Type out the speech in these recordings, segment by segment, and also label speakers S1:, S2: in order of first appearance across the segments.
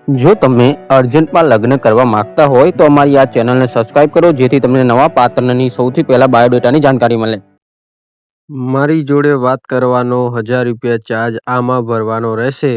S1: જો તમે અર્જન્ટમાં લગ્ન કરવા માંગતા હોય તો અમારી આ ચેનલને સબસ્ક્રાઇબ કરો, જેથી તમને નવા પાત્રની સૌથી પહેલા બાયોડેટાની જાણકારી મળે.
S2: મારી જોડે વાત કરવાનો 1000 રૂપિયા ચાર્જ આમાં ભરવાનો રહેશે.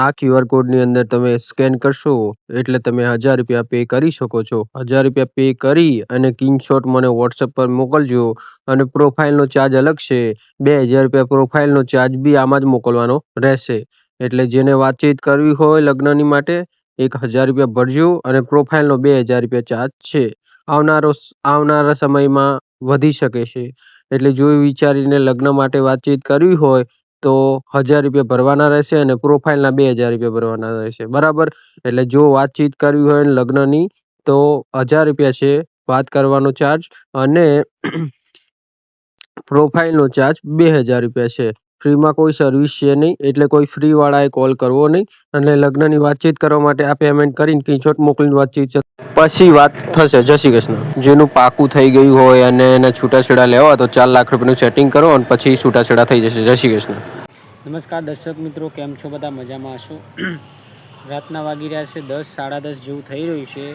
S2: આ QR કોડની અંદર તમે સ્કેન કરશો એટલે તમે 1000 રૂપિયા પે કરી શકો છો. 1000 રૂપિયા પે કરી અને સ્ક્રીનશોટ મને WhatsApp પર મોકલજો. અને પ્રોફાઇલનો ચાર્જ અલગ છે. 2000 રૂપિયા પ્રોફાઇલનો ચાર્જ બી આમાં જ મોકલવાનો રહેશે. એટલે જેને વાતચીત કરવી હોય લગ્નની માટે 1000 રૂપિયા ભરજો અને પ્રોફાઇલનો 2000 રૂપિયા ચાર્જ છે. આવનારા સમયમાં વધી શકે છે. એટલે જોઈ વિચારીને લગ્ન માટે વાતચીત કરવી હોય તો 1000 રૂપિયા ભરવાના રહેશે અને પ્રોફાઇલના 2000 રૂપિયા ભરવાના રહેશે. બરાબર. એટલે જો વાતચીત કરવી હોય લગ્નની તો 1000 રૂપિયા છે વાત કરવાનો ચાર્જ, અને પ્રોફાઇલનો ચાર્જ 2000 રૂપિયા છે. ફ્રીમાં કોઈ સર્વિસ છે નહીં, એટલે કોઈ ફ્રી વાળાએ કોલ કરવો નહીં. અને લગ્નની વાતચીત કરવા માટે આ પેમેન્ટ કરીને સ્ક્રીનશોટ મોકલીને વાતચીત પછી વાત થશે. જય શ્રી કૃષ્ણ. જેનું પાકું થઈ ગયું હોય અને એને છૂટાછેડા લેવા તો 4 લાખ રૂપિયાનું સેટિંગ કરો અને પછી છૂટાછેડા થઈ જશે. જય શ્રી કૃષ્ણ.
S3: નમસ્કાર દર્શક મિત્રો, કેમ છો? બધા મજામાં હશો? રાતના વાગી રહ્યા છે 10, 10:30 જેવું થઈ રહ્યું છે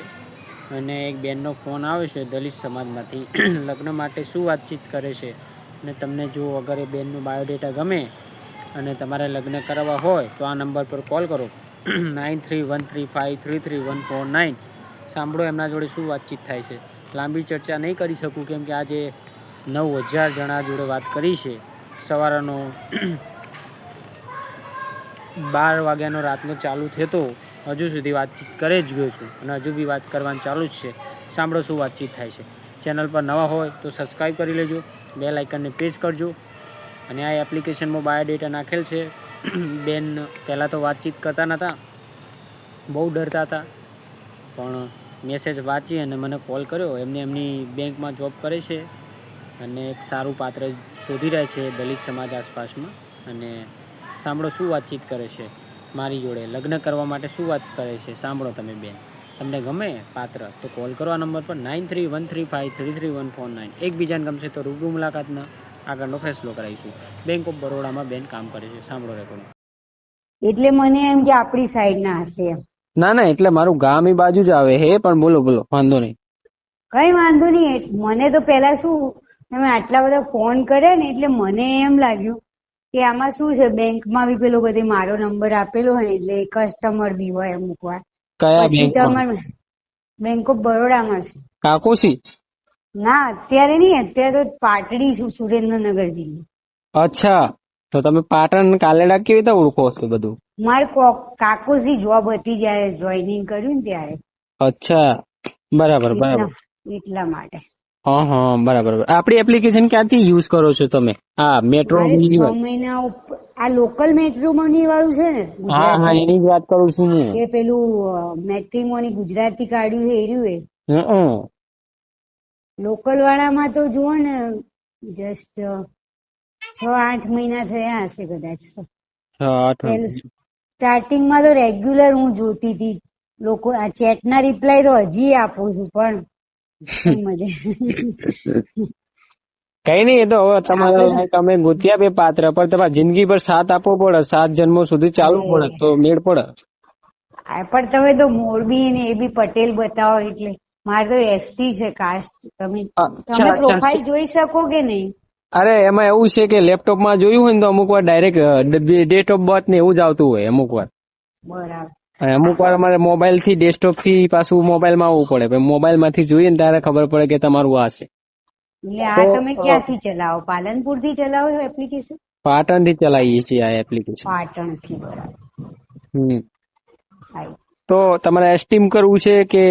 S3: અને એક બેનનો ફોન આવે છે દલિત સમાજમાંથી. લગ્ન માટે શું વાતચીત કરે છે, અને તમને જો અગર એ બેનનું બાયોડેટા ગમે અને તમારે લગ્ન કરાવવા હોય તો આ નંબર પર કોલ કરો 9313533149. સાંભળો એમના જોડે શું વાતચીત થાય છે. લાંબી ચર્ચા નહીં કરી શકું કેમ કે આજે 9000 જણા જોડે વાત કરી છે. સવારનો 12 વાગ્યાનો રાતનો ચાલુ થયો, હજુ સુધી વાતચીત કરે જ ગયો છું અને હજુ બી વાત કરવાનું ચાલુ જ છે. સાંભળો શું વાતચીત થાય છે. ચેનલ પર નવા હોય તો સબસ્ક્રાઈબ કરી લેજો, બેલ આઇકનને પ્રેસ કરજો. અને આ એપ્લિકેશનમાં બાયોડેટા નાખેલ છે. બેન પહેલાં તો વાતચીત કરતા નહોતા, બહુ ડરતા હતા, પણ મેસેજ વાંચી અને મને કોલ કર્યો. એમની બેંકમાં જોબ કરે છે અને એક સારું પાત્ર શોધી રહ્યા છે દલિત સમાજ આસપાસમાં. અને સાંભળો શું વાતચીત કરે છે મારી જોડે. લગ્ન કરવા માટે શું વાત કરે છે સાંભળો તમે બેન. તમને ગમે પાત્ર તો કોલ કરો આ નંબર પર 9313533149. એકબીજાને ગમશે તો રૂબરૂ મુલાકાતના આગળનો ફેસલો કરાવીશું. બેંક ઓફ બરોડામાં બેન કામ કરે છે. સાંભળો રેકોર્ડ.
S4: એટલે મને એમ કે આપણી સાઈડ ના હશે એમ.
S1: ના, એટલે મારું ગામ એ બાજુ જ આવે હે, પણ બોલો વાંધો નહીં.
S4: કઈ વાંધો નહીં. મને તો પેલા શું, તમે આટલા બધા ફોન કર્યા ને એટલે મને એમ લાગ્યું કે આમાં શું છે, બેંકમાં બી પેલો બધે મારો નંબર આપેલો હોય એટલે કસ્ટમર બી હોય અમુક વાર.
S1: કયા
S4: પછી
S1: બેંકમાં?
S4: તમારે બેંક ઓફ બરોડામાં છે.
S1: કાકોસી?
S4: ના અત્યારે નહીં, અત્યારે તો પાટડી છું, સુરેન્દ્રનગર જિલ્લો.
S1: અચ્છા, તો તમે પાટણ કાલેડા કેવી રીતે ઓળખો છો બધું?
S4: મારે કાકોસી જોબ હતી જયારે જોઈનિંગ કર્યું ને ત્યારે.
S1: અચ્છા, બરાબર.
S4: એટલા માટે.
S1: હા, બરાબર. આપણી એપ્લિકેશન ક્યાંથી યુઝ કરો છો તમે? હા, મેટ્રો
S4: મારે
S1: મિની
S4: 6 મહિના આ લોકલ મેટ્રીમોની વાળું છે ને,
S1: હા, એની જ વાત કરું છું હું.
S4: એ પેલું મેટ્રીમોની ગુજરાતી કાઢ્યું છે એર્યું. લોકલ વાળામાં તો જુઓ ને જસ્ટ 6-8 મહિના થયા હશે કદાચ. સ્ટાર્ટિંગમાં તો રેગ્યુલર હું જોતી હતી. લોકો આ ચેટના રિપ્લાય તો હજી આપું છું, પણ
S1: કઈ નહીં, એ તો હવે તમારે તમે ગોત્યા બે પાત્ર પર તમારે જિંદગી પર સાથ આપવો પડે, 7 જન્મો સુધી ચાલવું પડે તો મેળ પડે.
S4: પણ તમે તો મોરબી ને એ બી પટેલ બતાવો, એટલે મારે તો એસટી છે કાસ્ટ. તમે પ્રોફાઇલ જોઈ શકો કે નહીં?
S1: અરે એમાં એવું છે કે લેપટોપમાં જોયું હોય ને તો અમુક વાર ડાયરેક્ટ ડેટ ઓફ બર્થ ને એવું જ આવતું હોય અમુક વાર.
S4: બરાબર.
S1: અમુક વાર અમારે મોબાઈલ થી ડેસ્કટોપ થી પાછું મોબાઈલમાં આવવું પડે. મોબાઈલ માંથી જોઈએ ને ત્યારે ખબર પડે કે તમારું આ છે.
S4: એટલે આ તમે ક્યાંથી ચલાવો? પાલનપુર થી ચલાવો છો એપ્લિકેશન?
S1: પાટણ થી ચલાવીએ છીએ આ એપ્લિકેશન.
S4: પાટણ થી. બરાબર.
S1: તો તમારે એસ્ટીમ કરવું છે કે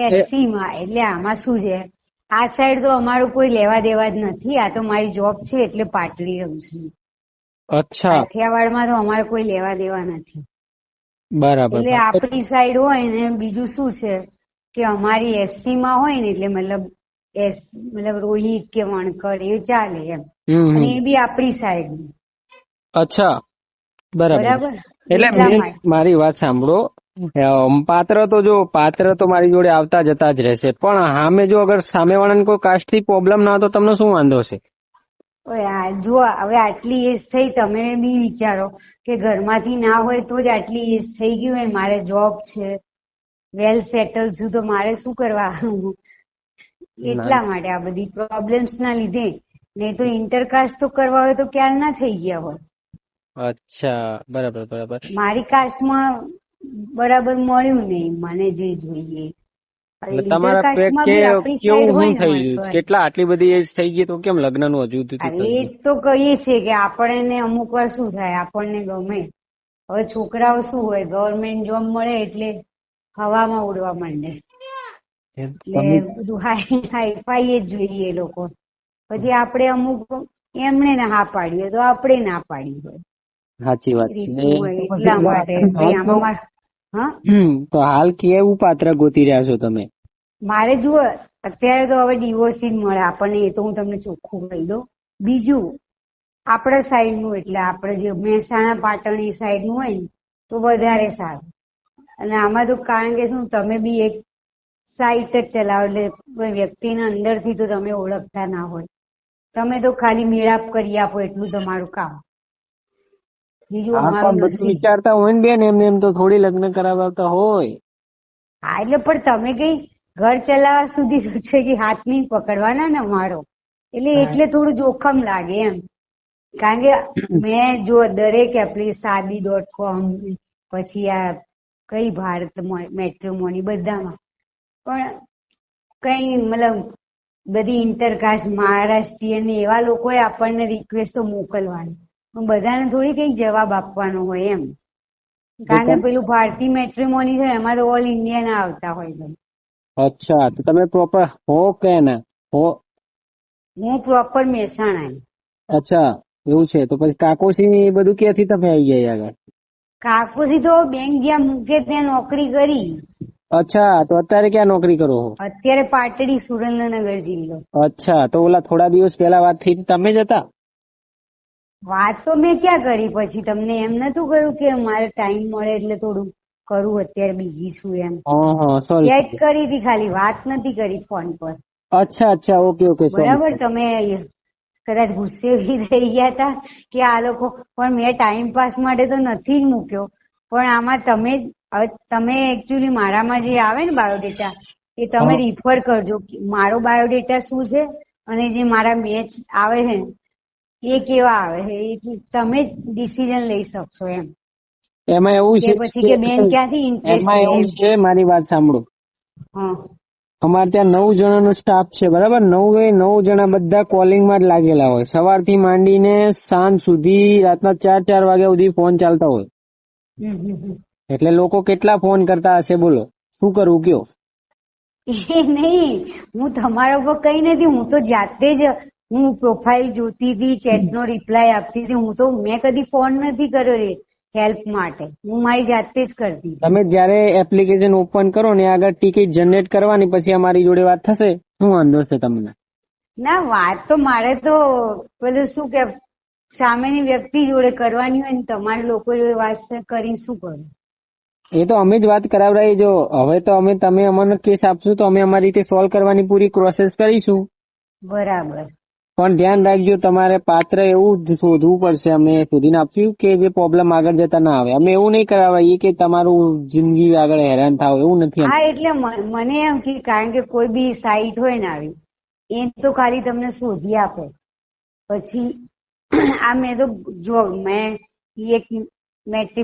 S4: એસસી માં? એટલે આમાં શું છે, આ સાઈડ તો અમારું કોઈ લેવા દેવા જ નથી. આ તો મારી જોબ છે એટલે પાટડી રહું છું.
S1: અચ્છા,
S4: કાઠિયાવાડમાં તો અમારે કોઈ લેવા દેવા નથી.
S1: બરાબર.
S4: એટલે આપણી સાઈડ હોય ને. બીજું શું છે કે અમારી એસસી માં હોય ને એટલે મતલબ રોહિત કે વણકર એ ચાલે એમ. અને એ બી આપણી સાઈડ.
S1: અચ્છા, બરાબર. એટલે મારી વાત સાંભળો. પાત્ર તો મારી જોડે આવતા જતા જ રહેશે, પણ સામે જો અગર સામેવાળાને કોઈ કાસ્ટ થી પ્રોબ્લેમ ના હોય તો તમને શું વાંધો છે?
S4: જો હવે આટલી એજ થઈ, તમે બી વિચારો કે ઘરમાંથી ના હોય તો જ આટલી એજ થઈ ગઈ હોય, મારે જોબ છે, વેલ સેટલ છું, તો મારે શું કરવા? એટલા માટે આ બધી પ્રોબ્લેમ્સ ના લીધે. નહીં તો ઇન્ટરકાસ્ટ તો કરવા હોય તો ક્યાં ના થઈ ગયા હોય.
S1: અચ્છા, બરાબર બરાબર.
S4: મારી કાસ્ટમાં બરાબર મળ્યું નહીં મને જે જોઈએ.
S1: એટલે તમારા
S4: ઇન્ટરકાસ્ટમાં બી આપણી
S1: કેવું
S4: સાઈડ હોય
S1: શું
S4: ને
S1: થઈ
S4: મળતો
S1: ગયું?
S4: હોય.
S1: કેટલા આટલી બધી એજ થઈ ગઈ તો કેમ લગ્નનું હજુ સુધી
S4: હવે
S1: થયું?
S4: એ તો કહીએ છીએ કે આપણને અમુક વાર શું થાય, આપણને ગમે. હવે છોકરાઓ શું હોય, ગવર્મેન્ટ જોબ મળે એટલે હવામાં ઉડવા માંડે. એટલે બધું હાઈફાઈ જ જોઈએ એ લોકો. પછી આપણે અમુક એમણે હા પાડી હોય તો આપણે ના પાડી હોય,
S1: સાચી વાત છે.
S4: રીતનું હોય. એટલા માટે ભાઈ આમાં હા,
S1: તો હાલ કેવું પાત્ર ગોતી રહ્યા છો તમે?
S4: મારે જુઓ અત્યારે તો હવે ડિવોર્સ જ મળે આપણને, એ તો હું તમને ચોખ્ખું કહી દઉં. બીજું આપણા સાઈડ નું, એટલે આપણે જે મહેસાણા પાટણ એ સાઈડ નું હોય ને તો વધારે સારું. અને આમાં તો કારણ કે શું, તમે બી એક સાઈટ જ ચલાવો, એટલે કોઈ વ્યક્તિને અંદરથી તો તમે ઓળખતા ના હોય. તમે તો ખાલી મેળાપ કરી આપો એટલું તમારું કામ, બીજું
S1: હા,
S4: અમારું
S1: પણ બધું
S4: નસીબ.
S1: વિચારતા હોય ને બેન, એમને એમ તો થોડી લગ્ન કરાવતા હોય.
S4: હા, એટલે પણ તમે કઈ ઘર ચલાવવા સુધી છે કે હાથ નહીં પકડવાના ને અમારો, એટલે થોડું જોખમ લાગે એમ. કારણ કે મેં જો દરેક Shaadi.com, પછી આ કઈ ભારત મેટ્રિમોની, બધામાં પણ કઈ મતલબ બધી ઇન્ટરકાસ્ટ મહારાષ્ટ્રીયન એવા લોકોએ આપણને રિક્વેસ્ટ તો મોકલવાની, પણ બધાને થોડી કઈ જવાબ આપવાનો હોય એમ. કારણ કે પેલું ભારતીય મેટ્રિમોની છે એમાં તો ઓલ ઇન્ડિયા ના આવતા હોય છે.
S1: અચ્છા, તો તમે પ્રોપર હો કે ના હો?
S4: હું પ્રોપર મહેસાણા.
S1: અચ્છા, એવું છે. તો પછી કાકોસી બધું ક્યાંથી તમે આવી ગયા આગળ?
S4: કાકોસી તો બેંક જ્યાં મૂકે ત્યાં નોકરી કરી.
S1: અચ્છા, તો અત્યારે ક્યાં નોકરી કરો છો?
S4: અત્યારે પાટડી, સુરેન્દ્રનગર જિલ્લો.
S1: અચ્છા, તો ઓલા થોડા દિવસ પહેલા વાત થઈ તમે જ હતા?
S4: વાત તો મેં ક્યાં કરી, પછી તમને એમ નતું કહ્યું કે મારે ટાઈમ મળે એટલે થોડું કરું, અત્યારે બીજી છું એમ.
S1: હા, સોરી.
S4: ચેટ કરી હતી ખાલી, વાત નથી કરી ફોન પર.
S1: અચ્છા અચ્છા, ઓકે ઓકે,
S4: બરાબર,
S1: સોરી.
S4: તમે કદાચ ગુસ્સે બી થઈ ગયા હતા કે આ લોકો, પણ મેં ટાઈમ પાસ માટે તો નથી જ મૂક્યો. પણ આમાં તમે એકચ્યુઅલી મારામાં જે આવે ને બાયોડેટા, એ તમે રિફર કરજો. મારો બાયોડેટા શું છે અને જે મારા મેચ આવે છે એ કેવા આવે છે, એટલે તમે ડિસિઝન લઈ શકશો એમ.
S1: એમાં એવું
S4: કે પછી કે બેન ક્યાંથી ઇન્ટરેસ્ટ
S1: એમાં
S4: લે
S1: એવું
S4: એમ.
S1: છે, મારી વાત સાંભળો.
S4: હા,
S1: અમારે ત્યાં 9 જણાનો સ્ટાફ છે, બરાબર? 9 જણા બધા કોલિંગમાં જ લાગેલા હોય, સવારથી માંડીને સાંજ સુધી, રાતના 4 વાગ્યા સુધી ફોન ચાલતા હોય. એટલે લોકો કેટલા ફોન કરતા હશે, બોલો શું કરવું કયો?
S4: એ નહીં, હું તમારા ઉપર કઈ નથી, હું તો જાતે જ હું પ્રોફાઇલ જોતી હતી, ચેટનો રિપ્લાય આપતી હતી. મેં કદી ફોન નથી કર્યો રે હેલ્પ માટે, હું મારી જાતે જ કરતી હતી.
S1: તમે જયારે એપ્લિકેશન ઓપન કરો ને આગળ ટિકિટ જનરેટ કરવાની, પછી અમારી જોડે વાત થશે, શું વાંધો છે તમને?
S4: ના, વાત તો મારે તો પેલું શું કે સામેની વ્યક્તિ જોડે કરવાની હોય ને, તમારા લોકો જોડે વાત કરી શું કરું?
S1: એ તો અમે જ વાત કરાવડાવી. જો હવે તો તમે અમને કેસ આપશો તો અમે અમારી રીતે સોલ્વ કરવાની પૂરી પ્રોસેસ કરીશું.
S4: બરાબર.
S1: પણ ધ્યાન રાખજો, તમારે પાત્ર એવું જ શોધવું પડશે. અમે શોધીને આપ્યું કે જે પ્રોબ્લેમ આગળ જતા ના આવે. અમે એવું નહીં કરાવીએ કે તમારું જિંદગી આગળ હેરાન થાવ, એવું નથી.
S4: હા, એટલે મને એમ કે કારણ કે કોઈ બી સાઈટ હોય ને આવી, એ તો ખાલી તમને શોધી આપે. પછી આ મેં તો જો મેં એક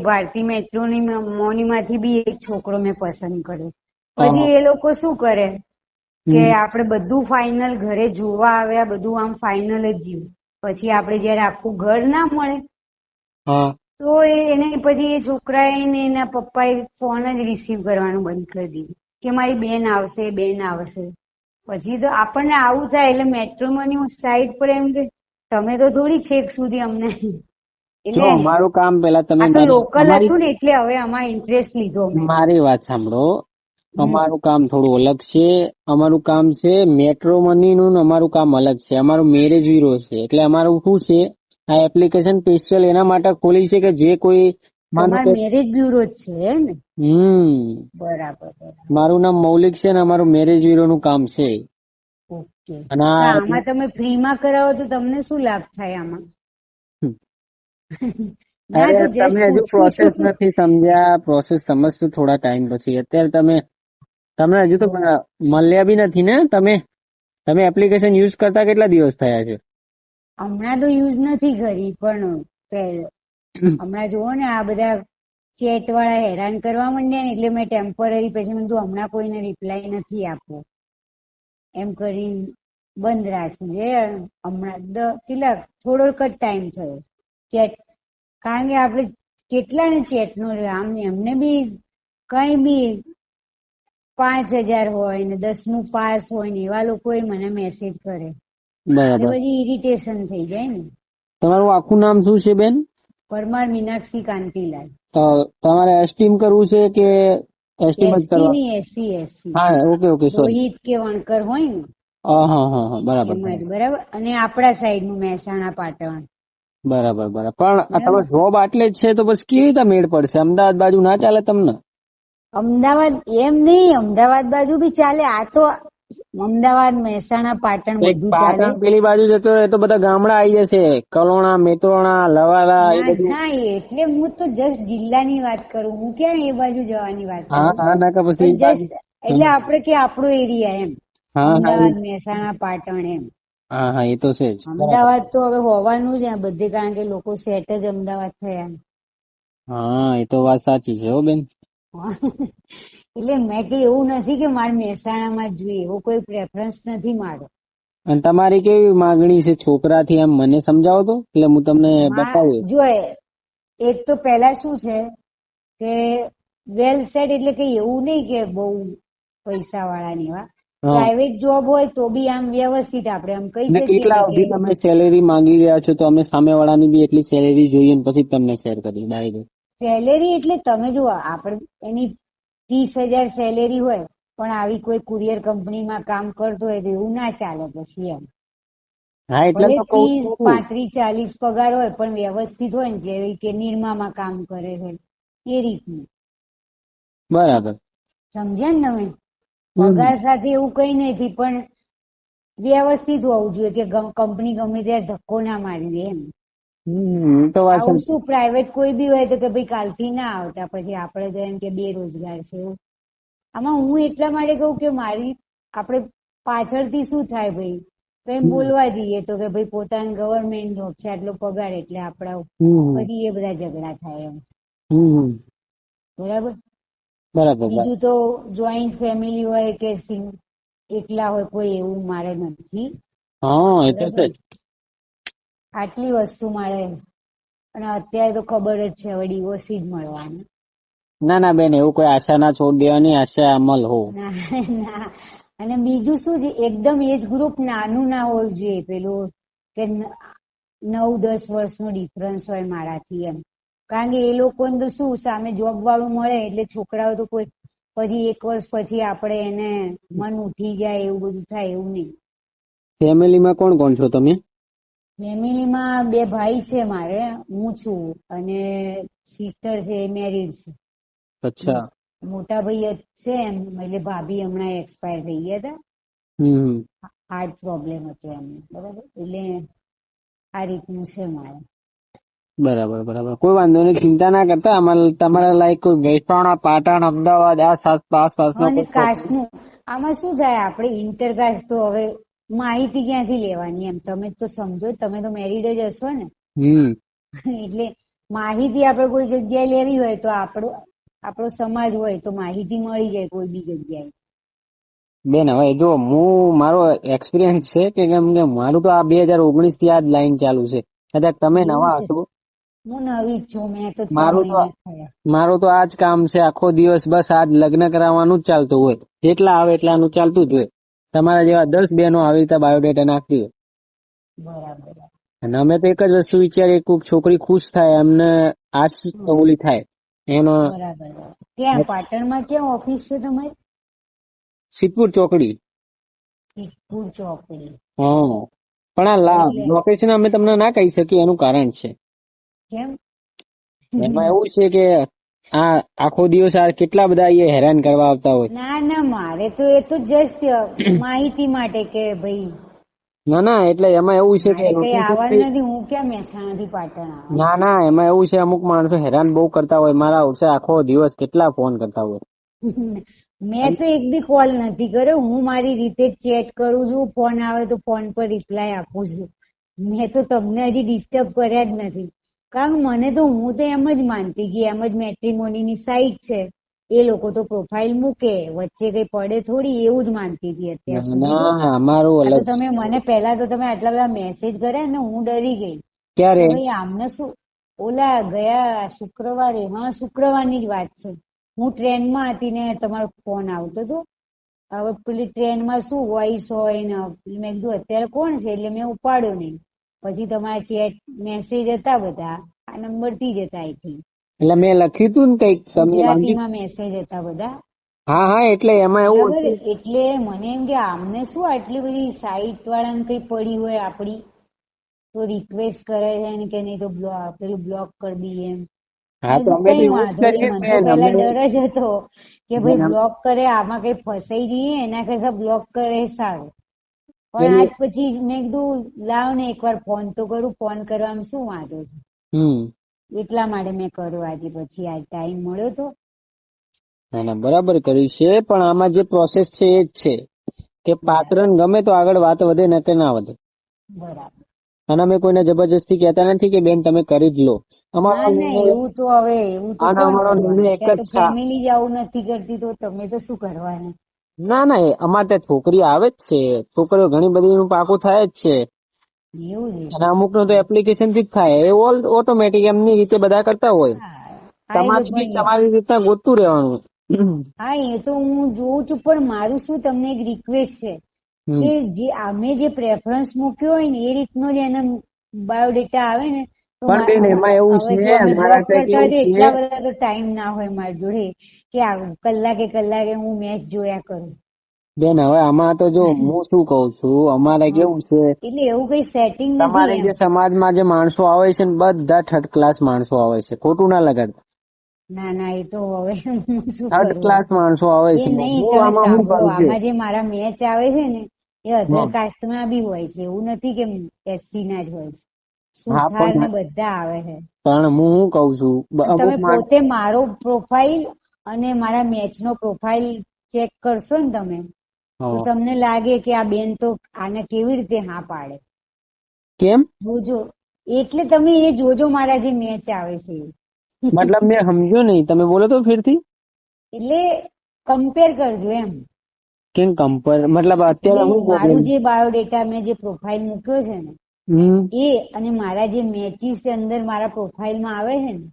S4: ભારતીય મેટ્રોની માંથી બી એક છોકરો મેં પસંદ કર્યો. પછી એ લોકો શું કરે કે આપણે બધું ફાઇનલ ઘરે જોવા આવ્યા, બધું આમ ફાઇનલ જ જીવ. પછી આપણે જયારે આખું ઘર ના મળે તો એને પછી એ છોકરાએ ને એના પપ્પાએ ફોન જ રિસીવ કરવાનું બંધ કરી દીધું કે મારી બેન આવશે. પછી તો આપણને આવું થાય, એટલે મેટ્રોમની સાઈટ પર એમ કે તમે તો થોડી છેક સુધી અમને, એટલે
S1: અમારું કામ પેલા તમે
S4: આ તો લોકલ હતું ને એટલે હવે આમાં ઇન્ટરેસ્ટ લીધો મેં.
S1: મારી વાત સાંભળો, અમારું કામ થોડું અલગ છે. અમારું કામ છે મેટ્રોમની નું, અમારું કામ અલગ છે. અમારું મેરેજ બ્યુરો છે. એટલે અમારું શું છે, આ એપ્લિકેશન સ્પેશિયલ એના માટે ખોલી છે કે જે કોઈ
S4: તમારે મેરેજ બ્યુરો જ છે ને? બરાબર.
S1: મારું નામ મૌલિક છે ને અમારું મેરેજ બ્યુરો નું કામ છે.
S4: કે
S1: અને
S4: તો
S1: આ
S4: આમાં તમે ફ્રીમાં કરાવો તો તમને શું લાભ થાય આમાં? ના
S1: અરે
S4: તો જસ્ટ
S1: તમે હજુ
S4: પૂછું
S1: પ્રોસેસ
S4: છું.
S1: નથી સમજ્યા, પ્રોસેસ સમજશો થોડા ટાઈમ પછી. અત્યારે તમને હજુ તો મળ્યા બી નથી ને. તમે એપ્લિકેશન યુઝ કરતા કેટલા દિવસ થયા છે?
S4: હમણાં તો યુઝ નથી કરી, પણ હમણાં જુઓ ને આ બધા ચેટ વાળા હેરાન કરવા માંડ્યા ને એટલે મેં ટેમ્પરરી પછી મેં કીધું હમણાં કોઈને રિપ્લાય નથી આપવો એમ કરી બંધ રાખ્યું છે. હમણાં કેટલા થોડોક જ ટાઈમ થયો ચેટ, કારણ કે આપણે કેટલા ને ચેટ નો આમ એમને બી કઈ બી 5,000 હોય ને 10નું પાસ હોય ને એવા લોકો મને મેસેજ કરે એટલે
S1: બરાબર.
S4: બધી ઇરિટેશન થઈ જાય ને.
S1: તમારું આખું નામ શું છે બેન?
S4: પરમાર મીનાક્ષી કાંતિલાલ.
S1: તો તમારે એસ્ટીમ કરવું છે કે એસ્ટીમ જ
S4: એસટી
S1: કરવા?
S4: ની એસસી
S1: હા, ઓકે સોરી.
S4: રોહિત કે વણકર હોય ને
S1: હા, બરાબર
S4: એમાં જ બરાબર. અને આપણા સાઈડ નું મહેસાણા પાટણ.
S1: બરાબર. પણ આ તમે
S4: બરાબર.
S1: જોબ આટલે જ છે તો બસ કેવી રીતે મેળ પડશે? અમદાવાદ બાજુ ના ચાલે તમને?
S4: અમદાવાદ એમ નહીં, અમદાવાદ બાજુ બી ચાલે. આ તો અમદાવાદ મહેસાણા પાટણ
S1: એક
S4: બધું ચાલે.
S1: પાટણ પેલી બાજુ જતો રહે તો બધા ગામડા આવી જશે, કલોણા, મેત્રોણા, લવારા એ
S4: ના
S1: બધું.
S4: ના, એટલે હું તો જસ્ટ જિલ્લાની વાત કરું, હું ક્યાં એ બાજુ જવાની વાત કરું.
S1: હા, ના કે પછી
S4: પણ
S1: એ બાજુ.
S4: જસ્ટ એટલે આપડે કે આપણો એરિયા એમ
S1: હા,
S4: અમદાવાદ મહેસાણા પાટણ એમ.
S1: હા, એ તો છે જ. બરાબર.
S4: અમદાવાદ તો હવે હોવાનું જ બધે, કારણ કે લોકો સેટ જ અમદાવાદ થયા.
S1: હા, એ તો વાત સાચી છે હો બેન.
S4: એટલે મેં કઈ એવું નથી કે મારે મહેસાણામાં જ જોઈએ, એવો કોઈ પ્રેફરન્સ નથી મારો.
S1: અને તમારી કેવી માંગણી છે છોકરાથી, એમ મને સમજાવો તો, એટલે હું તમને બતાવું.
S4: જો એક તો પેલા શું છે કે વેલ સેટ, એટલે કે એવું નહીં કે બહુ પૈસા વાળા ની એવા.
S1: હા.
S4: પ્રાઇવેટ જોબ હોય તો બી આમ વ્યવસ્થિત આપણે આમ કહી
S1: ને
S4: શકીએ
S1: કેટલા
S4: ને કે
S1: સુધી તમે સેલેરી માંગી રહ્યા છો? તો અમે સામે વાળાની બી એટલી સેલેરી જોઈએ ને પછી તમને શેર કરી ડાયરેક્ટ.
S4: સેલેરી એટલે તમે જુઓ, આપણે એની 30,000 સેલેરી હોય પણ આવી કોઈ કુરિયર કંપનીમાં કામ કરતો હોય તો એવું ના ચાલે પછી એમ.
S1: હા, એટલે
S4: ભલે
S1: તો કઉ
S4: 30,
S1: છું.
S4: 35, 40 પગાર હોય પણ વ્યવસ્થિત હોય ને, જેવી કે નિરમામાં કામ કરે છે એ રીતનું.
S1: બરાબર.
S4: સમજ્યા ને તમે?
S1: હમ
S4: પગાર સાથે એવું કઈ નથી, પણ વ્યવસ્થિત હોવું જોઈએ કે કંપની ગમે ત્યારે ધક્કો ના મારી દે એમ.
S1: તો વાત
S4: આવું
S1: સાચી.
S4: શું પ્રાઇવેટ કોઈ બી હોય તો કે ભાઈ કાલથી ના આવતા, પછી આપડે તો એમ કે બેરોજગાર છે એવું. આમાં હું એટલા માટે કહું કે મારી આપણે પાછળથી શું થાય ભાઈ, તો એમ
S1: હમ
S4: બોલવા જઈએ તો કે ભાઈ પોતાની ગવર્મેન્ટ જોબ છે, આટલો પગાર એટલે આપડા
S1: હમ
S4: પછી એ બધા ઝઘડા થાય એમ.
S1: હમ
S4: બરાબર.
S1: બરાબર.
S4: બીજું તો જોઈન્ટ ફેમિલી હોય કે એકલા હોય, કોઈ એવું મારે નથી.
S1: હા, એ તો છે
S4: બરાબર.
S1: જ.
S4: આટલી વસ્તુ મારે, અને અત્યારે તો ખબર જ છે હવે ડિવોર્સ જ મળવાનું.
S1: ના બેન, એવું કોઈ આશા ના છોડ દેવાની, આશા અમલ હો.
S4: ના. અને બીજું શું છે, એકદમ એજ ગ્રુપ નાનું ના હોવું જોઈએ, પેલું કે 9-10 વર્ષનો ડિફરન્સ હોય મારાથી એમ. કારણ કે એ લોકોને તો શું સામે જોબ વાળું મળે એટલે છોકરાઓ તો કોઈ પછી 1 વર્ષ પછી આપડે એને મન ઉઠી જાય એવું બધું થાય એવું નહીં.
S1: ફેમિલીમાં કોણ કોણ છો તમે?
S4: ફેમિલીમાં 2 ભાઈ છે મારે, હું છું અને સિસ્ટર છે, મેરીડ છે.
S1: અચ્છા.
S4: મોટા ભાઈ છે એમ, એટલે ભાભી હમણાં એક્સપાયર થઈ ગયા હતા.
S1: હમ
S4: હાર્ટ પ્રોબ્લેમ હતો એમને, બરાબર. એટલે આ રીતનું છે મારે.
S1: બરાબર. કોઈ વાંધો નહીં, ચિંતા ના કરતા. અમારે તમારા લાયક કોઈ મહેસાણા, પાટણ, અમદાવાદ આ આસપાસનો
S4: અને
S1: કોઈ છોકરો.
S4: કાસ્ટનું આમાં શું થાય, આપણે ઇન્ટરકાસ્ટ તો હવે માહિતી ક્યાંથી લેવાની એમ, તમે તો સમજો, તમે તો મેરીડ જ હશો ને.
S1: હમ
S4: એટલે માહિતી આપણે કોઈ જગ્યાએ લેવી હોય તો આપણો સમાજ હોય તો માહિતી મળી જાય કોઈ બી જગ્યાએ.
S1: બેન, હવે જો મારો એક્સપિરિયન્સ છે કે કેમ કે મારું તો આ 2019 થી આ જ લાઈન ચાલુ છે. કદાચ તમે
S4: એવું
S1: નવા
S4: છે.
S1: હતો.
S4: હું નવી જ છું, મેં તો 6
S1: મારું તો
S4: મહિના થયા.
S1: મારું તો આજ કામ છે, આખો દિવસ બસ આજ લગ્ન કરાવવાનું જ ચાલતું હોય. જેટલા આવે એટલાનું ચાલતું જ હોય. તમારા જેવા 10 બહેનો આવી રીતે બાયોડેટા નાખતી હોય.
S4: બરાબર.
S1: અને અમે તો એક જ વસ્તુ વિચારીએ, કોઈક છોકરી ખુશ થાય, એમને આજ ઓલી થાય એનો.
S4: બરાબર. ક્યાં પાટણમાં ક્યાં ઓફિસ છે તમારી?
S1: સિદ્ધપુર ચોકડી.
S4: સિદ્ધપુર ચોકડી.
S1: હા, પણ આ
S4: એટલે
S1: લોકેશન અમે તમને ના કહી શકીએ, એનું કારણ છે.
S4: કેમ?
S1: એમાં એવું છે કે આ આખો દિવસ આ કેટલા બધા અહીંયા હેરાન કરવા આવતા હોય.
S4: ના ના, મારે તો એ તો જસ્ટ માહિતી માટે કે ભાઈ
S1: ના ના, એટલે એમાં એવું છે કે
S4: મારે કઈ
S1: notice
S4: આવવાનું નથી. હું ક્યાં મહેસાણાથી પાટણ આવવાનું.
S1: ના ના, એમાં એવું છે અમુક માણસો હેરાન બહુ કરતા હોય. મારા આવશે આખો દિવસ કેટલા ફોન કરતા હોય.
S4: મેં તો એક બી કોલ નથી કર્યો. હું મારી રીતે ચેટ કરું છું. ફોન આવે તો ફોન પર રિપ્લાય આપું છું. મેં તો તમને હજી ડિસ્ટર્બ કર્યા જ નથી. કારણ કે મને તો હું તો એમ જ માનતી કે એમ જ મેટ્રિમોનીની સાઈટ છે, એ લોકો તો પ્રોફાઇલ મૂકે, વચ્ચે કઈ પડે થોડી, એવું જ માનતી હતી અત્યાર સુધી. તો
S1: ના, અમારું
S4: આ તો
S1: અલગ.
S4: તમે મને પહેલા તો તમે આટલા બધા મેસેજ કર્યા ને, હું ડરી ગઈ કે
S1: ક્યારે?
S4: ભાઈ આમને શું. ઓલા ગયા શુક્રવારે, હા શુક્રવારની જ વાત છે. હું ટ્રેનમાં હતી ને તમારો ફોન આવતો હતો. હવે પેલી ટ્રેનમાં શું વોઇસ હોય ને, મેં કીધું અત્યારે કોણ છે, એટલે મેં ઉપાડ્યો નહીં. પછી તમારા ચેટ મેસેજ હતા બધા, આ નંબર થી જ હતા આઈ થિંક.
S1: એટલે મેં લખ્યું તું ને કઈક તમે વાંચી.
S4: ગુજરાતીમાં મેસેજ હતા બધા.
S1: હા હા, એટલે એમાં એવું
S4: બરાબર,
S1: હતું.
S4: એટલે મને એમ કે આમને શું આટલી બધી સાઈટ વાળાને કઈ પડી હોય આપડી, તો રિક્વેસ્ટ કરે છે ને કે નહીં તો પેલું બ્લોક કરી દઈએ એમ.
S1: હા, તો અમે તો
S4: કઈ
S1: એવું જ
S4: વાંધો નહીં,
S1: કરીએ
S4: મને તો
S1: બેન.
S4: પેલા
S1: અમે
S4: ડર જ હતો કે ભાઈ
S1: બેન,
S4: બ્લોક કરે, આમાં કઈ ફસાઈ જઈએ, એના કરતા બ્લોક કરે એ સારું. પણ
S1: પેલી
S4: આજ પછી મેં કીધું લાવ ને એકવાર ફોન તો કરું, ફોન કરવામાં શું વાંધો છે. એટલા માટે મેં કર્યો આજે. પછી આજ ટાઈમ મળ્યો તો.
S1: ના ના, બરાબર કર્યું છે. પણ આમાં જે પ્રોસેસ છે એ જ છે કે પાત્ર ગમે તો આગળ વાત વધે ને કે ના વધે.
S4: બરાબર.
S1: અને અમે કોઈને જબરજસ્તી કહેતા નથી કે બેન તમે કરી જ લો. અમારો
S4: ના ના,
S1: નિર્ણય
S4: એવું તો હવે એવું તો
S1: આનો
S4: કોણ
S1: અમારો
S4: કરવાનું.
S1: નિર્ણય એક
S4: અત્યારે
S1: જ
S4: તો
S1: છે.
S4: ફેમિલી જ આવું નથી કરતી, તો તમે તો શું કરવાના.
S1: ના ના, અમારે ત્યાં છોકરી આવે જ છે. છોકરીઓ ઘણી બધી નું પાકું થાય જ છે.
S4: એવું છે.
S1: અને અમુક નું તો એપ્લિકેશન થી જ થાય. એ ઓટોમેટિક એમની રીતે બધા કરતા હોય.
S4: હા હા,
S1: તમારે બી તમારી રીતના ગોતતું રહેવાનું.
S4: હા એ તો હું જોઉં છું. પણ મારું શું તમને એક રિક્વેસ્ટ છે કે જે અમે જે પ્રેફરન્સ મૂક્યો હોય ને એ રીતનો જ એનો બાયોડેટા આવે ને તો
S1: પણ બેન એમાં એવું
S4: હવે જો
S1: છે
S4: અમે બ્લોક
S1: મારા ત્યાં
S4: કરતા
S1: કેવું
S4: હોય તો
S1: છે.
S4: એટલા બધા તો ટાઈમ ના હોય મારી જોડે કે કલાકે કલાકે હું મેચ જોયા કરું.
S1: બેન હવે આમાં તો જો હું શું કઉ છું, અમારે
S4: હા,
S1: કેવું છે,
S4: એટલે એવું કઈ સેટિંગ નથી
S1: તમારે
S4: એમ.
S1: જે સમાજમાં જે માણસો આવે છે ને બધા થર્ડ ક્લાસ માણસો આવે છે. ખોટું ના લગાડતા.
S4: ના ના, એ તો હવે હું શું
S1: થર્ડ
S4: કરું.
S1: ક્લાસ માણસો આવે
S4: એ
S1: છે.
S4: નહીં,
S1: હું
S4: તમે
S1: આમાં શું
S4: સાંભળો,
S1: કરું છે.
S4: આમાં જે મારા મેચ આવે છે ને એ અધર
S1: હા
S4: કાસ્ટમાં બી હોય છે. એવું નથી કે એસટી ના જ હોય છે.
S1: હા,
S4: સુથાર ને બધા આવે છે.
S1: પણ હું શું કઉ છું,
S4: અને
S1: અમુક
S4: તમે પોતે મારો પ્રોફાઇલ અને મારા મેચ નો પ્રોફાઇલ ચેક કરશો ને તમે, તો
S1: હા.
S4: તમને લાગે કે આ બેન તો આને કેવી રીતે હા પાડે.
S1: કેમ?
S4: જોજો, એટલે તમે એ જોજો મારા જે મેચ આવે છે એ.
S1: મતલબ મેં સમજ્યો નહીં, તમે બોલો તો ફેરથી.
S4: એટલે કમ્પેર કરજો એમ.
S1: કેમ કમ્પેર? મતલબ
S4: એટલે
S1: અત્યારે હું પ્રોબ્લેમ?
S4: મારું જે બાયોડેટા મેં જે પ્રોફાઇલ મૂક્યો છે ને એ અને મારા જે મેચીસ અંદર મારા પ્રોફાઇલમાં આવે છે ને,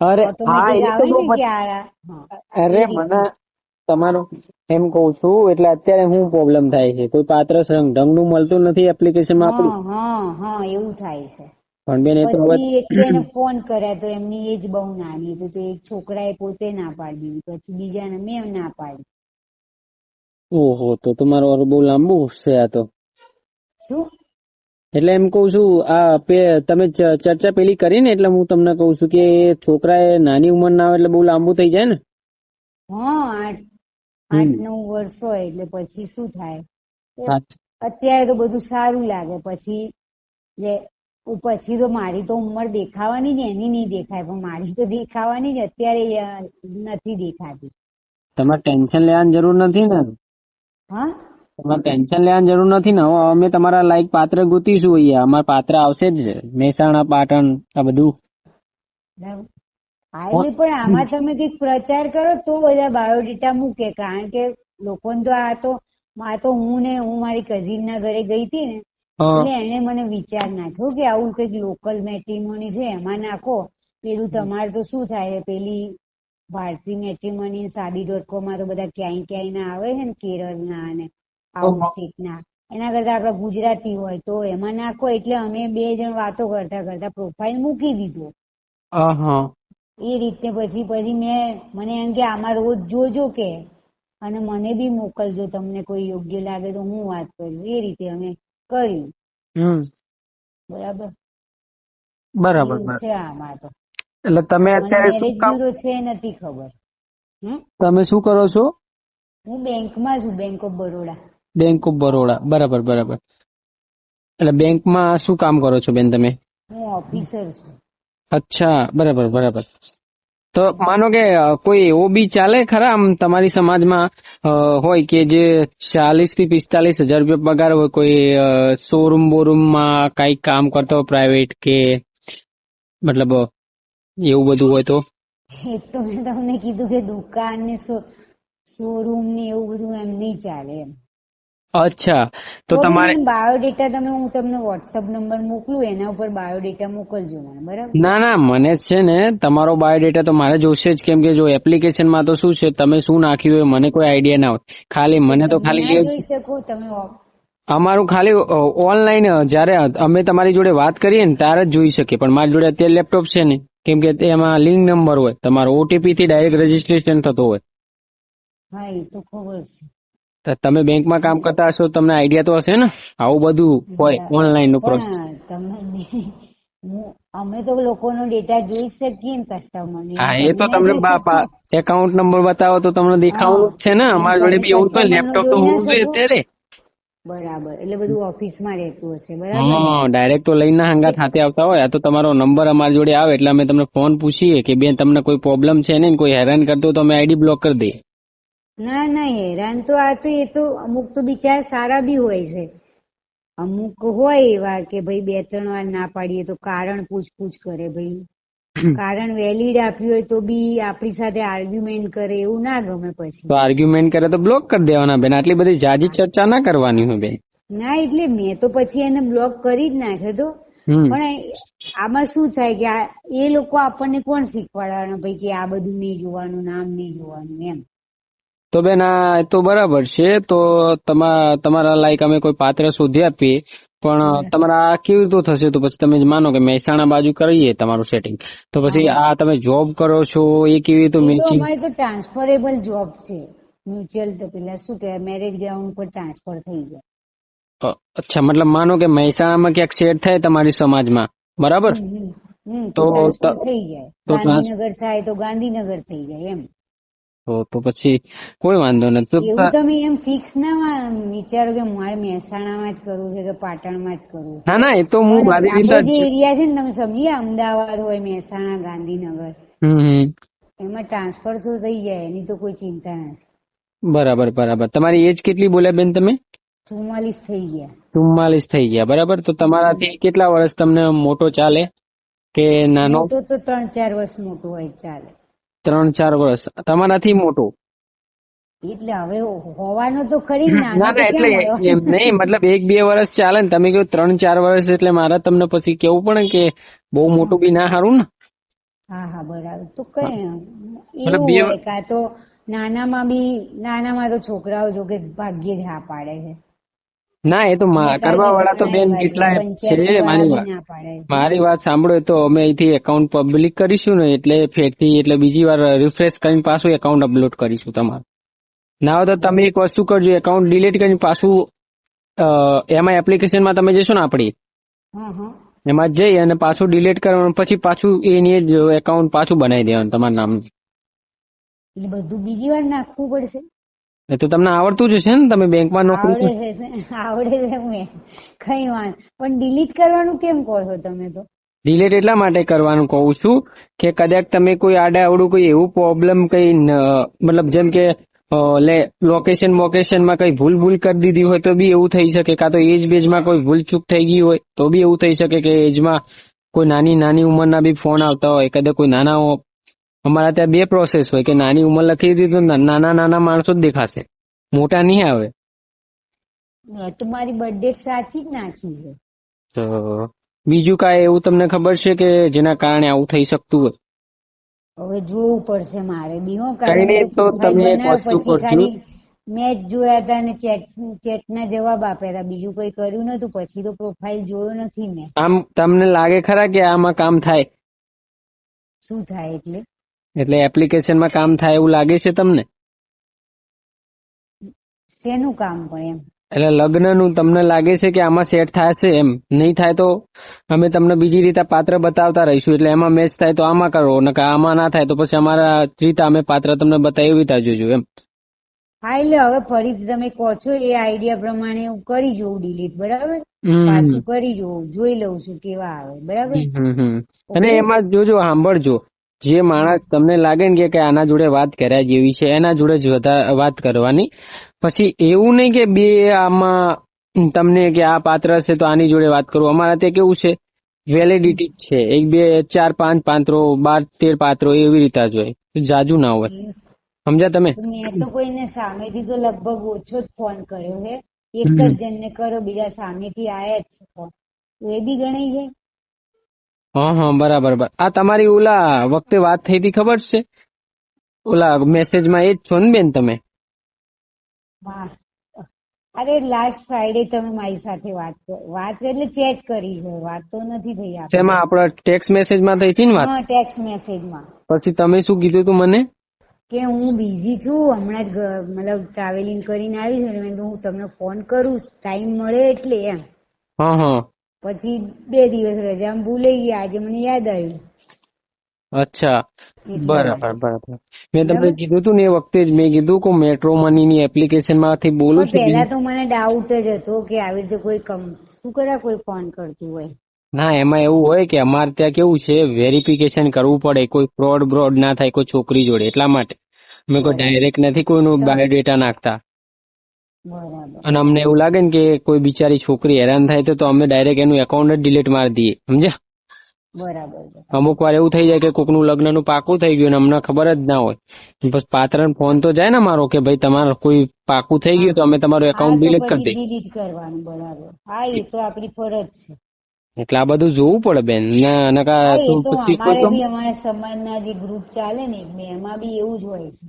S1: અરે હા,
S4: ઓટોમેટિક
S1: એ તો
S4: આવે
S1: બહુ
S4: ને કે હા,
S1: અરે
S4: એ
S1: મને
S4: રીતનું.
S1: તમારું એમ કઉ છું. એટલે અત્યારે શું પ્રોબ્લેમ થાય છે, કોઈ પાત્ર ઢંગ નું મળતું નથી એપ્લિકેશનમાં
S4: હા
S1: આપડી.
S4: હા હા, એવું થાય છે.
S1: પણ બેન એ તો હવે
S4: પછી એટલે એને ફોન કર્યા તો એમની એજ બહુ નાની હતી, તો એક છોકરાએ પોતે ના પાડી દીધી, પછી બીજાને મેં ના પાડી.
S1: ઓહો, તો તમારો બહુ લાંબુ છે આ તો.
S4: શું?
S1: એટલે એમ કઉ છું, તમે ચર્ચા પેલી કરી ને, એટલે હું તમને કઉ છું કે છોકરા એ નાની ઉંમર ના આવે એટલે બહુ લાંબુ થઈ જાય ને.
S4: હા, 8-9 વર્ષ હોય એટલે પછી શું થાય.
S1: હા.
S4: અત્યારે તો બધું સારું લાગે, પછી તો મારી તો ઉંમર દેખાવાની જ, એની નહીં દેખાય, પણ મારી તો દેખાવાની જ. અત્યારે નથી દેખાતી.
S1: તમારે ટેન્શન લેવાની જરૂર નથી ને.
S4: હા,
S1: તમારે ટેન્શન લેવાની જરૂર નથી ને. હવે અમે તમારા લાયક પાત્ર ગોતીશું. અહીંયા અમારા પાત્ર આવશે જ. મહેસાણા, પાટણ આ બધું.
S4: બરાબર. હા, એટલે પણ આમાં તમે કઈક પ્રચાર કરો તો બધા બાયોડેટા મૂકે, કારણ કે લોકોને તો હું મારી કઝિન ના ઘરે ગઈ હતી ને,
S1: હા.
S4: એટલે એને મને વિચાર નાખ્યો કે આવું કઈક લોકલ મેટ્રિમોની છે એમાં નાખો. પેલું તમારે તો શું થાય, પેલી ભારતી મેટ્રિમોની Shaadi.com તો બધા ક્યાંય ક્યાંય ના આવે છે ને, કેરળ ના અને આઉટ સ્ટેટ ના. એના કરતા આપડે ગુજરાતી હોય તો એમાં નાખો. એટલે અમે 2 જણ વાતો કરતા કરતા પ્રોફાઇલ મૂકી દીધો.
S1: હા.
S4: એ રીતે પછી મને એમ કે આમાં રોજ જોજો કે, અને મને બી મોકલજો, તમને કોઈ યોગ્ય લાગે તો હું વાત કરીશ. એ રીતે અમે કર્યું. બરાબર.
S1: બરાબર.
S4: એવું છે આમાં તો.
S1: એટલે તમે
S4: મને
S1: અત્યારે શું
S4: મેરેજ
S1: કામ,
S4: બ્યુરો છે નથી ખબર.
S1: તમે શું કરો છો?
S4: હું બેંકમાં છું, bank of Baroda.
S1: Bank of Baroda. બરાબર બરાબર. એટલે બેંકમાં શું કામ કરો છો બેન તમે?
S4: હું ઓફિસર છું.
S1: અચ્છા, બરાબર બરાબર. તો માનો કે કોઈ એવો બી ચાલે ખરા આમ તમારી સમાજમાં હોય કે જે 40 થી 45 હજાર રૂપિયા પગાર હોય, કોઈ શોરૂમ બોરૂમમાં કઈક કામ કરતો હોય પ્રાઇવેટ કે મતલબ એવું બધું હોય તો?
S4: એ તો મેં તમને કીધું કે દુકાન ને શોરૂમ ને એવું બધું એમ નહીં ચાલે એમ.
S1: અચ્છા, તો
S4: તો બી
S1: તમારે
S4: મને બાયોડેટા હું તમને વોટ્સઅપ નંબર મોકલું, એના ઉપર બાયોડેટા મોકલજો મને, બરાબર?
S1: ના ના, મને છે ને તમારો બાયોડેટા તો મારે જોશે જ, કેમ કે જો એપ્લિકેશનમાં તો શું છે તમે શું નાખ્યું હોય મને કોઈ આઈડિયા ના હોય. ખાલી મને તો
S4: તમે
S1: ખાલી
S4: ના
S1: એ જ
S4: જોઈ શકો તમે
S1: અમારું ખાલી ઓનલાઈન જયારે અમે તમારી જોડે વાત કરીએ ને ત્યારે જ જોઈ શકીએ, પણ મારી જોડે અત્યારે લેપટોપ છે ને, કેમ કે એમાં લિંક નંબર હોય, તમારો ઓટીપી થી ડાયરેક્ટ રજીસ્ટ્રેશન થતો હોય.
S4: હા એ તો ખબર છે.
S1: તો તમે બેંકમાં કામ કરતા હશો, તમને આઈડિયા તો હશે ને આવું બધું હોય ઓનલાઈન નું પ્રોસેસ.
S4: પણ અમે તો લોકોનો ડેટા જોઈ શકીએ ને, કસ્ટમર
S1: હા,
S4: એવું
S1: એ
S4: તમે
S1: તો
S4: ના
S1: તમને
S4: જોઈ શકો.
S1: એકાઉન્ટ નંબર બતાવો તો તમને
S4: હા,
S1: દેખાવાનું જ છે ને.
S4: એમ
S1: અમારી જોડે
S4: તમે
S1: બી એવું તો
S4: કસ્ટમર નો
S1: લેપટોપ તો
S4: જોઈ ના
S1: હોવું જોઈએ
S4: શકો.
S1: અત્યારે.
S4: બરાબર, એટલે બધું ઓફિસમાં રહેતું હશે, બરાબર ને?
S1: હા, ડાયરેક્ટ તો લઈને હંગાત હાથે આવતા હોય. આ તો તમારો નંબર અમારી જોડે આવે એટલે અમે તમને ફોન પૂછીએ કે બેન તમને કોઈ પ્રોબ્લેમ છે ને, કોઈ હેરાન કરતો તો અમે આઈડી બ્લોક કરી દઈએ.
S4: ના ના, હેરાન તો એ તો અમુક તો બિચાર સારા બી હોય છે. અમુક હોય એવા કે ભાઈ 2-3 વાર ના પાડીએ તો કારણ પૂછપૂછ કરે, ભાઈ કારણ વેલિડ આપ્યું હોય તો બી આપણી સાથે આર્ગ્યુમેન્ટ કરે, એવું ના ગમે પછી.
S1: તો આર્ગ્યુમેન્ટ કરે તો બ્લોક કરી દેવાના બેન, આટલી બધી જાજી ચર્ચા ના કરવાની હોય બેન.
S4: ના એટલે મેં તો પછી એને બ્લોક કરી જ નાખ્યો તો.
S1: હમ
S4: પણ આમાં શું થાય કે એ લોકો આપણને કોણ શીખવાડવાના ભાઈ કે આ બધું નહીં જોવાનું, નામ નહીં જોવાનું એમ.
S1: તો બેન આ તો બરાબર છે. તો તમારા લાયક અમે કોઈ પાત્ર શોધી આપીએ, પણ તમારા આ કેવી રીતે થશે? તો પછી તમે માનો કે મહેસાણા બાજુ કરીએ તમારું સેટિંગ, તો પછી આ તમે જોબ કરો છો એ કેવી રીતે
S4: એ તો
S1: મેચિંગ?
S4: અમારી તો ટ્રાન્સફરેબલ જોબ છે. મ્યુચ્યુઅલ તો પેલા શું કહેવાય, મેરેજ ગ્રાઉન્ડ પર ટ્રાન્સફર થઈ જાય.
S1: અચ્છા, મતલબ માનો કે મહેસાણામાં ક્યાંક સેટ થાય તમારી સમાજમાં, બરાબર?
S4: તો ટ્રાન્સફર થઈ જાય.
S1: તો
S4: ગાંધીનગર થાય તો ગાંધીનગર થઈ જાય એમ.
S1: તો પછી કોઈ વાંધો નથી.
S4: એવું તમે એમ ફિક્સ ના વિચારો કે મારે મહેસાણામાં જ કરવું છે કે પાટણમાં જ કરવું.
S1: ના ના, એ તો હું
S4: પણ
S1: મારી
S4: આપણો
S1: રીતે
S4: જે
S1: જ.
S4: એરિયા છે ને, તમે સમજીએ અમદાવાદ હોય, મહેસાણા, ગાંધીનગર,
S1: હમ.
S4: એમાં ટ્રાન્સફર તો થઈ જાય, એની તો કોઈ ચિંતા નથી.
S1: બરાબર બરાબર. તમારી એજ કેટલી બોલ્યા બેન તમે?
S4: 44 થઈ ગયા.
S1: 44 થઈ ગયા, બરાબર. તો તમારાથી કેટલા વર્ષ તમને મોટો ચાલે કે નાનો?
S4: મોટો તો 3-4 વર્ષ મોટો હોય ચાલે.
S1: 3-4 વર્ષ તમારાથી મોટો?
S4: એટલે હવે હોવાનો તો ખરી જ, નાનો
S1: ના
S4: તો
S1: ના, એટલે
S4: ક્યાં મળ્યો.
S1: એમ નહીં, મતલબ 1-2 વર્ષ ચાલે ને, તમે કહ્યું 3-4 વર્ષ, એટલે મારે તમને પછી કેવું પડે કે બહુ મોટું બી ના સારું ને.
S4: હા હા, બરાબર. તો કઈ
S1: મતલબ
S4: એવું
S1: બે
S4: હોય કાં તો નાનામાં તો છોકરાઓ જો કે ભાગ્યે જ હા પાડે છે.
S1: ના, એ તો
S4: મોટા
S1: કરવા
S4: તો
S1: વાળા તો
S4: ઘણા
S1: બેન
S4: એવા છે,
S1: કેટલા છે.
S4: 85 વાળા
S1: મારી
S4: બી
S1: વાત
S4: ના પાડે.
S1: મારી વાત સાંભળો. એ તો અમે અહીંથી એકાઉન્ટ પબ્લિક કરીશું ને, એટલે ફેરથી એટલે બીજી વાર રિફ્રેશ કરીને પાછું એકાઉન્ટ અપલોડ કરીશું તમારું. ના હોય તો તમે એક વસ્તુ કરજો, એકાઉન્ટ ડિલીટ કરીને પાછું એમાં એપ્લિકેશનમાં તમે જશો ને આપણી,
S4: હા હા,
S1: એમાં જઈ અને પાછું ડિલીટ કરવાનું, પછી પાછું એની જ એકાઉન્ટ પાછું બનાવી દેવાનું તમારા નામ.
S4: એટલે બધું બીજી વાર નાખવું પડશે?
S1: એ તો તમને આવડતું જ હશે ને, તમે બેંકમાં નોકરી
S4: આવડે છે મેં કઈ વાત, પણ ડિલીટ કરવાનું કેમ કહો છો તમે? તો
S1: ડિલીટ એટલા માટે કરવાનું કહું છું કે કદાચ તમે કોઈ આડે આવડું કોઈ એવું પ્રોબ્લેમ કઈ મતલબ જેમ કે લોકેશનમાં કઈ ભૂલ કરી દીધી હોય તો બી એવું થઈ શકે, કાં તો એજ બેજમાં કોઈ ભૂલચૂક થઈ ગઈ હોય તો બી એવું થઈ શકે કે એજમાં કોઈ નાની ઉંમરના બી ફોન આવતા હોય. કદાચ કોઈ અમારા ત્યાં 2 પ્રોસેસ હોય કે નાની ઉંમર લખી દીધી તો નાના માણસો જ દેખાશે, મોટા નહીં આવે.
S4: તો મારી બર્થડે સાચી જ નાખી છે.
S1: તો બીજું કાંઈ એવું તમને ખબર છે કે જેના કારણે આવું થઈ શકતું હોય?
S4: હવે જોવું પડશે મારે બી હો,
S1: કઈ
S4: કાલે મેં તો
S1: નહીં,
S4: પ્રોફાઇલ
S1: તમે એક
S4: બનાવ્યો,
S1: વસ્તુ
S4: પછી
S1: કરજો.
S4: ખાલી મેચ જોયા હતા અને ચેટના જવાબ આપ્યા હતા, બીજું કઈ કર્યું નતું. પછી તો પ્રોફાઇલ જોયો નથી મેં.
S1: આમ તમને લાગે ખરા કે આમાં કામ થાય?
S4: શું થાય એટલે?
S1: એટલે એપ્લિકેશનમાં કામ થાય એવું લાગે છે તમને?
S4: શેનું કામ પણ એમ?
S1: એટલે લગ્નનું તમને લાગે છે કે આમાં સેટ થશે? એમ નહીં થાય તો અમે તમને બીજી રીતે પાત્ર બતાવતા રહીશું, એટલે એમાં મેચ થાય તો આમાં કરો, ને આમાં ના થાય તો પછી અમારા રીતે અમે પાત્ર તમને બતાવી એવી રીતે જોજો એમ.
S4: હા એટલે હવે ફરીથી તમે કહો છો એ આઈડિયા પ્રમાણે હું કરી જોઉં ડિલીટ, બરાબર?
S1: હમ.
S4: પાછું કરી જોઉં, જોઈ લઉં છું કેવા આવે, બરાબર?
S1: અને એમાં જોજો, સાંભળજો, જે માણસ તમને લાગે ને કે આના જોડે વાત કર્યા જેવી છે એના જોડે જ વાત કરવાની. પછી એવું નહીં કે બે આમાં તમને કે આ પાત્ર છે તો આની જોડે વાત કરું. અમારા ત્યાં કેવું છે, વેલિડિટી છે, 1 2 4 5 પાત્રો 12 13 પાત્રો એવી રીતે જ હોય, જાજુ ના હોય. સમજ્યા તમે?
S4: મેં તો કોઈને સામેથી તો લગભગ ઓછો જ ફોન કર્યો છે. એક જ જણને કર્યો, બીજા સામેથી આયા જ છે ફોન, તો એ બી ગણાય છે.
S1: હા બરાબર. આ તમારી ઓલા વખતે વાત થઈ હતી ખબર છે, ઓલા મેસેજમાં એ જ છો ને બેન તમે?
S4: અરે લાસ્ટ ફ્રાઈડે તમે મારી સાથે વાત એટલે ચેટ કરી છે, વાત તો નથી થઈ આપણી.
S1: તેમાં આપણા ટેક્સ્ટ મેસેજમાં થઈ હતી ને વાત?
S4: હા, ટેક્સ્ટ મેસેજમાં.
S1: પછી તમે શું કીધું તું મને?
S4: કે હું બિઝી છું, હમણાં જ મતલબ ટ્રાવેલિંગ કરીને આવી છું, મેં કીધું હું તમને ફોન કરું ટાઈમ મળે એટલે એમ.
S1: હા.
S4: પછી 2 દિવસ રજામાં ભૂલાઈ ગયા, આજે મને યાદ આવ્યું.
S1: અચ્છા, બરાબર. મેં તમને કીધું તું ને એ વખતે જ, મેં કીધું કે મેટ્રો મની ની એપ્લિકેશન માંથી બોલું છું.
S4: પહેલા તો મને ડાઉટ જ હતો કે આવી રીતે કોઈ શું કરે, કોઈ ફોન કરતું હોય.
S1: ના, એમાં એવું હોય કે અમારે ત્યાં કેવું છે, વેરિફિકેશન કરવું પડે, કોઈ ફ્રોડ ના થાય કોઈ છોકરી જોડે, એટલા માટે અમે કોઈ ડાયરેક્ટ નથી કોઈનું બાયોડેટા નાખતા.
S4: બરાબર.
S1: અને અમને એવું લાગે ને કે કોઈ બિચારી છોકરી હેરાન થાય તો અમે ડાયરેક્ટ એનું એકાઉન્ટ જ ડિલીટ મારી દઈએ, સમજ્યા?
S4: બરાબર.
S1: અમુક વાર એવું થઈ જાય કે કોકનું લગ્નનું પાકું થઈ ગયું ને અમને ખબર જ ના હોય, બસ પાત્રને ફોન તો જાય ને મારો કે ભાઈ તમારું કોઈ પાકું થઈ ગયું તો અમે તમારું એકાઉન્ટ ડિલીટ કરી દઈએ.
S4: ડિલીટ કરવાનું, બરાબર. હા, એ તો આપણી ફરજ છે.
S1: એટલે આ બધું જોવું પડે બેન.
S4: અમારા સમાજના જે ગ્રુપ ચાલે ને એમાં બી એવું જ હોય છે,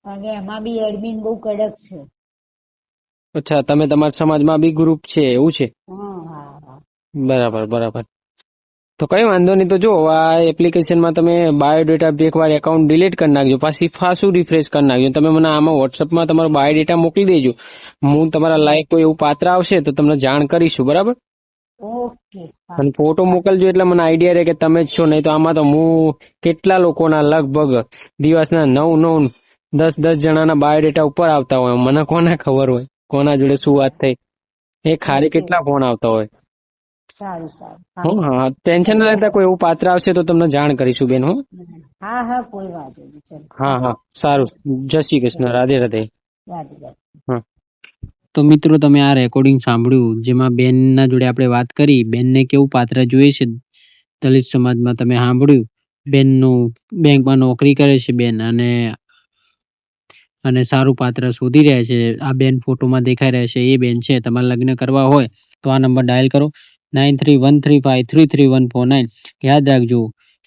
S4: કારણ કે એમાં બી એડમિન બહુ કડક છે.
S1: અચ્છા, તમે તમારા સમાજમાં બી ગ્રુપ છે એવું છે?
S4: હા.
S1: બરાબર. તો કઈ વાંધો નહીં. તો જો આ એપ્લિકેશનમાં તમે બાયોડેટા એકવાર એકાઉન્ટ ડિલીટ કરી નાખજો, પાછી પાછું રિફ્રેશ કરી નાખજો. તમે મને આમાં વોટ્સઅપમાં તમારો બાયોડેટા મોકલી દેજો. હું તમારા લાયક કોઈ એવું પાત્ર આવશે તો તમને જાણ કરીશું, બરાબર?
S4: ઓકે.
S1: અને ફોટો મોકલજો એટલે મને આઈડિયા રહે કે તમે જ છો. નહીં તો આમાં તો હું કેટલા લોકોના લગભગ દિવસના 9 10 જણાના બાયોડેટા ઉપર આવતા હોય, મને કોને ખબર હોય કોના જોડે શું વાત થઈ. એ ખાલી કેટલા ફોન આવતા હોય.
S4: સારું.
S1: હા, ટેન્શન ના લેતા, કોઈ એવું પાત્ર આવશે તો તમને જાણ કરીશું બેન.
S4: હા, કોઈ વાત નહીં.
S1: હા, સારું. જય શ્રી કૃષ્ણ. રાધે રાધે.
S4: રાધે.
S1: હા.
S3: તો મિત્રો, તમે આ રેકોર્ડિંગ સાંભળ્યું જેમાં બેનના જોડે આપણે વાત કરી, બેનને કેવું પાત્ર જોઈએ છે દલિત સમાજમાં, તમે સાંભળ્યું. બેનનું બેંકમાં નોકરી કરે છે બેન, અને સારું પાત્ર શોધી રહ્યા છે. આ બેન ફોટોમાં દેખાઈ રહ્યા છે એ બેન છે. તમારે લગ્ન કરવા હોય તો આ નંબર ડાયલ કરો, 9313533149. યાદ રાખજો,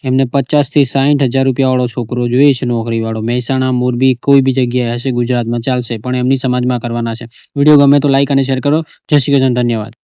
S3: એમને 50 થી 60 હજાર રૂપિયા વાળો છોકરો જોઈએ છે, નોકરી વાળો. મહેસાણા, મોરબી, કોઈ બી જગ્યાએ હશે ગુજરાતમાં ચાલશે, પણ એમની સમાજમાં કરવાના છે. વિડીયો ગમે તો લાઈક અને શેર કરો. જય શ્રી કૃષ્ણ. ધન્યવાદ.